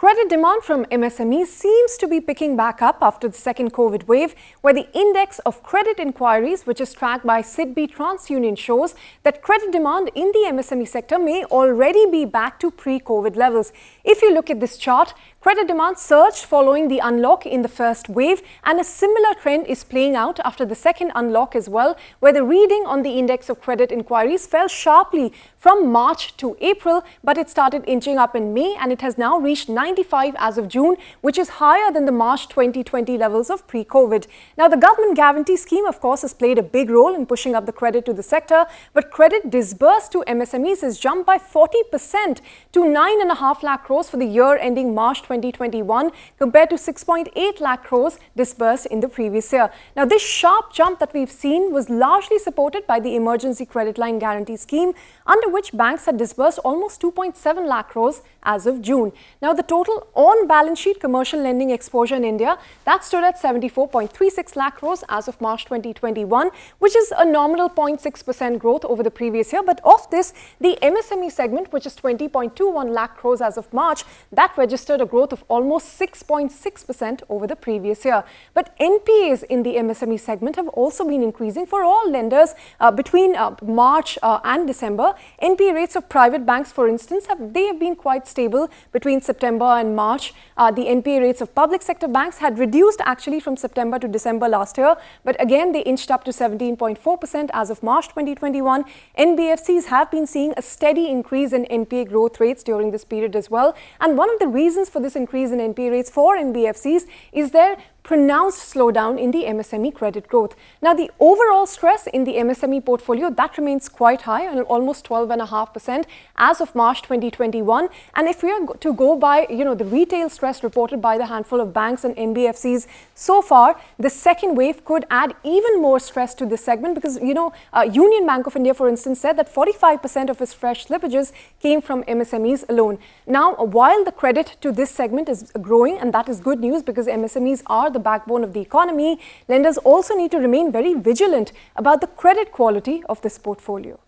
Credit demand from MSMEs seems to be picking back up after the second COVID wave, where the index of credit inquiries, which is tracked by SIDBI-TransUnion, shows that credit demand in the MSME sector may already be back to pre-COVID levels. If you look at this chart, credit demand surged following the unlock in the first wave, and a similar trend is playing out after the second unlock as well, where the reading on the index of credit inquiries fell sharply from March to April, but it started inching up in May and it has now reached 95 as of June, which is higher than the March 2020 levels of pre-COVID. Now, the government guarantee scheme, of course, has played a big role in pushing up the credit to the sector, but credit disbursed to MSMEs has jumped by 40% to 9.5 lakh crores for the year ending March 2021 compared to 6.8 lakh crores disbursed in the previous year. Now, this sharp jump that we've seen was largely supported by the emergency credit line guarantee scheme, under which banks had disbursed almost 2.7 lakh crores as of June. Now, the total on-balance sheet commercial lending exposure in India, that stood at 74.36 lakh crores as of March 2021, which is a nominal 0.6% growth over the previous year. But of this, the MSME segment, which is 20.21 lakh crores as of March, that registered a growth of almost 6.6% over the previous year. But NPAs in the MSME segment have also been increasing for all lenders between March and December. NPA rates of private banks, for instance, have been quite stable between September and March. The NPA rates of public sector banks had reduced actually from September to December last year, but again they inched up to 17.4% as of March 2021. NBFCs have been seeing a steady increase in NPA growth rates during this period as well. And one of the reasons for this increase in NPA rates for NBFCs is their pronounced slowdown in the MSME credit growth. Now, the overall stress in the MSME portfolio, that remains quite high, at almost 12.5% as of March 2021. And if we are to go by, the retail stress reported by the handful of banks and NBFCs so far, the second wave could add even more stress to this segment because, Union Bank of India, for instance, said that 45% of its fresh slippages came from MSMEs alone. Now, while the credit to this segment is growing, and that is good news because MSMEs are the backbone of the economy, lenders also need to remain very vigilant about the credit quality of this portfolio.